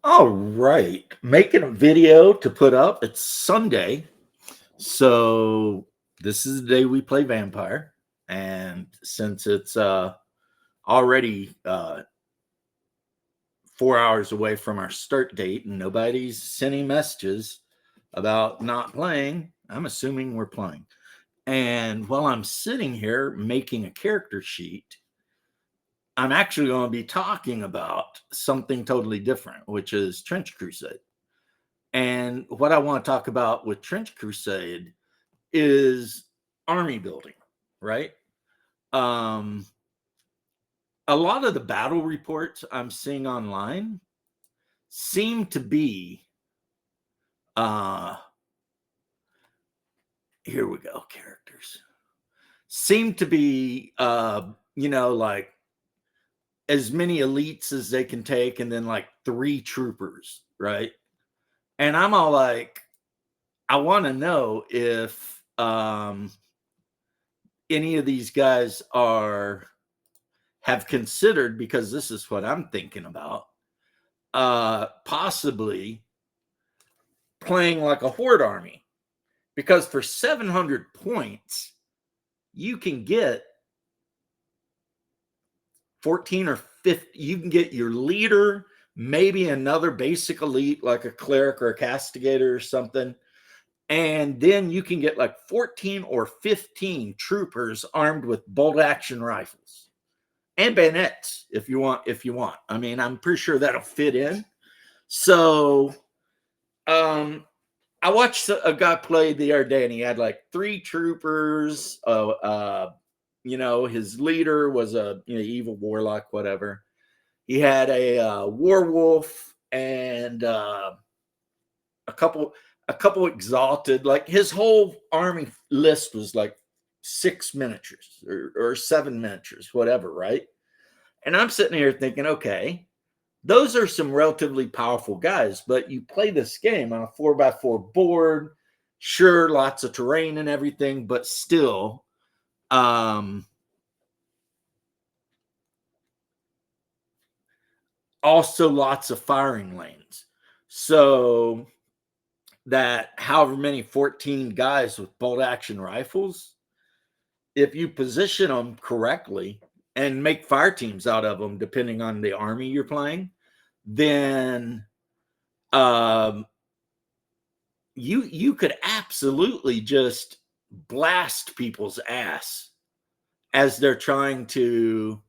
All right. Making a video to put up. It's Sunday. So this is the day we play Vampire. And since it's already 4 hours away from our start date and nobody's sending messages about not playing, I'm assuming we're playing. And while I'm sitting here making a character sheet, I'm actually going to be talking about something totally different, which is Trench Crusade. And what I want to talk about with Trench Crusade is army building, right? Um, a lot of the battle reports I'm seeing online seem to be, uh, here we go, characters, seem to be, like as many elites as they can take and then like 3 troopers, right? And I'm all like, I want to know if any of these guys have considered, because this is what I'm thinking about, possibly playing like a horde army, because for 700 points you can get 14 or 15. You can get your leader, maybe another basic elite like a cleric or a castigator or something, and then you can get like 14 or 15 troopers armed with bolt action rifles and bayonets if you want. I mean, I'm pretty sure that'll fit in. So I watched a guy play the other day, and he had like 3 troopers. His leader was a evil warlock, whatever. He had a werewolf and a couple exalted. Like his whole army list was like 6 miniatures or 7 miniatures, whatever, right? And I'm sitting here thinking, okay, those are some relatively powerful guys, but you play this game on a 4x4 board, sure, lots of terrain and everything, but still, also lots of firing lanes. So that however many 14 guys with bolt action rifles, if you position them correctly and make fire teams out of them, depending on the army you're playing, then you could absolutely just blast people's ass as they're trying to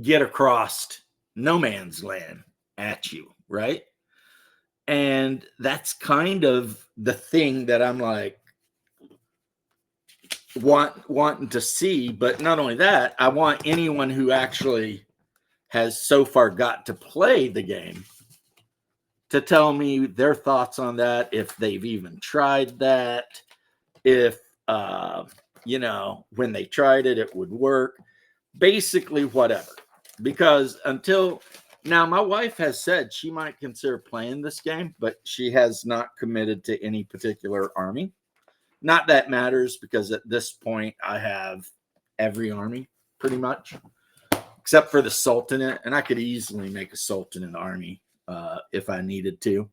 get across no man's land at you, right? And that's kind of the thing that I'm like wanting to see. But not only that, I want anyone who actually has so far got to play the game to tell me their thoughts on that, if they've even tried that, if when they tried it, it would work, basically whatever. Because until now, my wife has said she might consider playing this game, but she has not committed to any particular army. Not that matters, because at this point I have every army pretty much, except for the Sultanate, and I could easily make a Sultanate army if I needed to.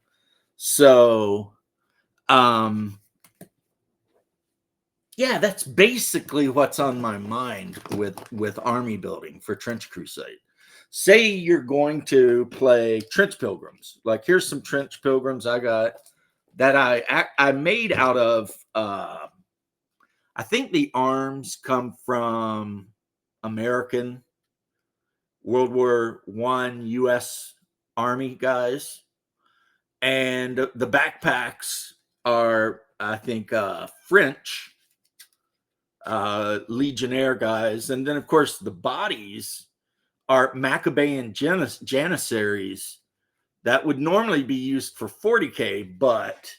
So, yeah, that's basically what's on my mind with army building for Trench Crusade. Say you're going to play Trench Pilgrims. Like, here's some Trench Pilgrims I got that I made out of. I think the arms come from American World War I U.S. Army guys, and the backpacks are, I think, French Legionnaire guys, and then of course the bodies are Maccabean Janissaries that would normally be used for 40k, but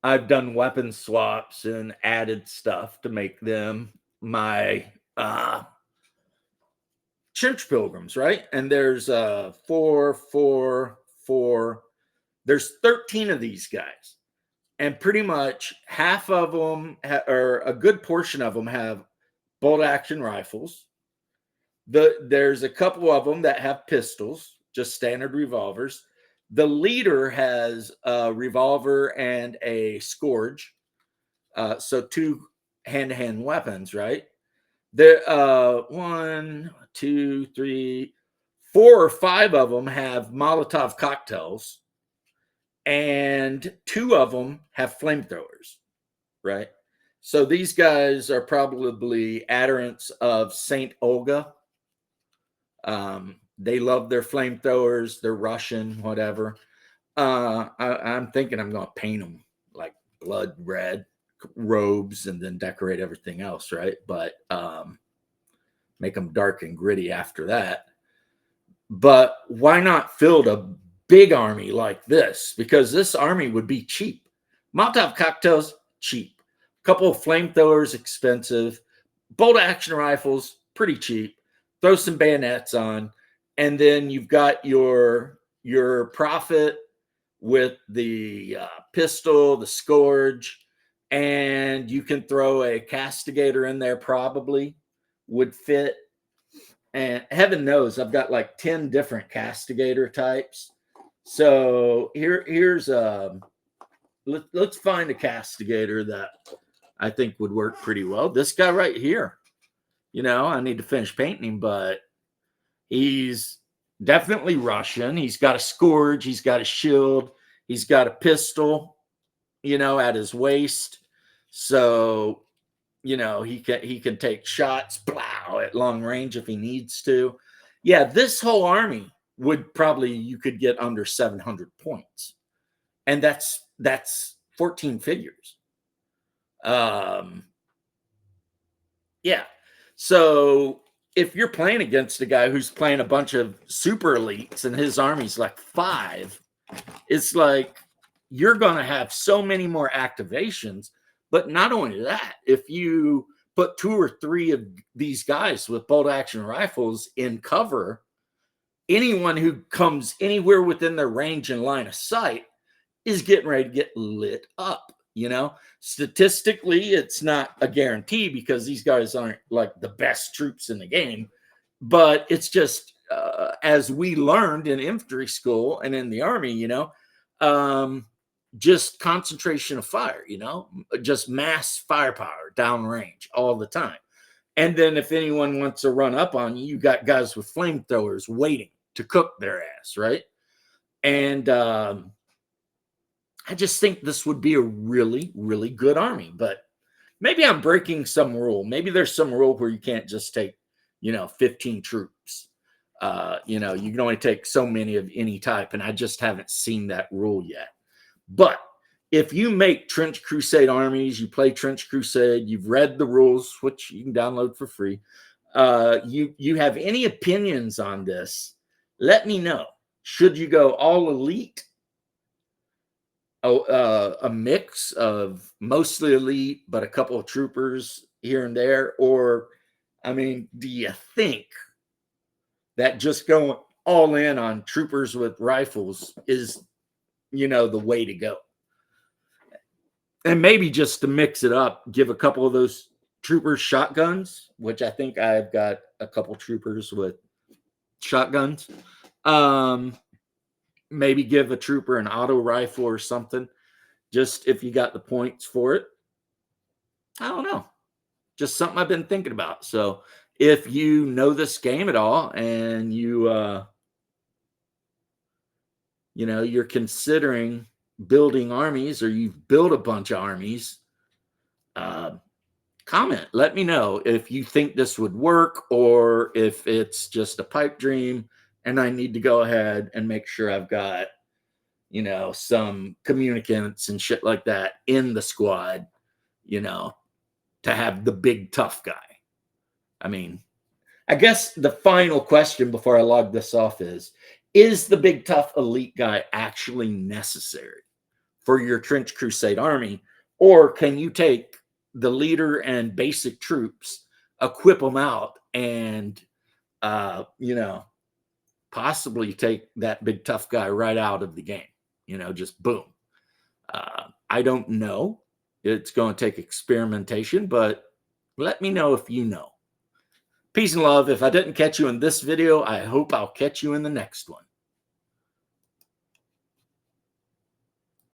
I've done weapon swaps and added stuff to make them my Church Pilgrims, right? And there's 4, 4, 4. There's 13 of these guys, and pretty much half of them, or a good portion of them, have bolt action rifles. There's a couple of them that have pistols, just standard revolvers. The leader has a revolver and a scourge, so two hand-to-hand weapons, right? There, one, two, three, four or five of them have Molotov cocktails, and two of them have flamethrowers, right? So these guys are probably adherents of Saint Olga. They love their flamethrowers. They're Russian, whatever. I'm thinking I'm going to paint them like blood red robes and then decorate everything else, right? But make them dark and gritty after that. But why not field a big army like this? Because this army would be cheap. Molotov cocktails, cheap. A couple of flamethrowers, expensive. Bolt action rifles, pretty cheap. Throw some bayonets on, and then you've got your prophet with the pistol, the scourge, and you can throw a castigator in there. Probably would fit. And heaven knows I've got like 10 different castigator types. So here's let's find a castigator that I think would work pretty well. This guy right here. I need to finish painting him, but he's definitely Russian. He's got a scourge, he's got a shield, he's got a pistol, at his waist. So he can take shots, plow at long range if he needs to. Yeah, this whole army would probably, you could get under 700 points, and that's 14 figures. Yeah. So if you're playing against a guy who's playing a bunch of super elites and his army's like 5, it's like you're going to have so many more activations. But not only that, if you put 2 or 3 of these guys with bolt action rifles in cover, anyone who comes anywhere within their range and line of sight is getting ready to get lit up. Statistically, it's not a guarantee because these guys aren't like the best troops in the game, but it's just as we learned in infantry school and in the army, just concentration of fire, just mass firepower downrange all the time. And then if anyone wants to run up on you, you got guys with flamethrowers waiting to cook their ass, right? And I just think this would be a really, really good army. But maybe I'm breaking some rule. Maybe there's some rule where you can't just take, 15 troops. You can only take so many of any type, and I just haven't seen that rule yet. But if you make Trench Crusade armies, you play Trench Crusade, you've read the rules, which you can download for free. You have any opinions on this? Let me know. Should you go all elite? A mix of mostly elite, but a couple of troopers here and there? Or, do you think that just going all in on troopers with rifles is, the way to go? And maybe just to mix it up, give a couple of those troopers shotguns, which I think I've got a couple troopers with shotguns. Maybe give a trooper an auto rifle or something, just if you got the points for it. I don't know. Just something I've been thinking about. So if you know this game at all and you're considering building armies, or you've built a bunch of armies, comment. Let me know if you think this would work or if it's just a pipe dream and I need to go ahead and make sure I've got, some communicants and shit like that in the squad, to have the big tough guy. I guess the final question before I log this off is the big tough elite guy actually necessary for your Trench Crusade army? Or can you take the leader and basic troops, equip them out, and, possibly take that big tough guy right out of the game? Just boom. I don't know. It's going to take experimentation, but let me know if you know. Peace and love. If I didn't catch you in this video, I hope I'll catch you in the next one.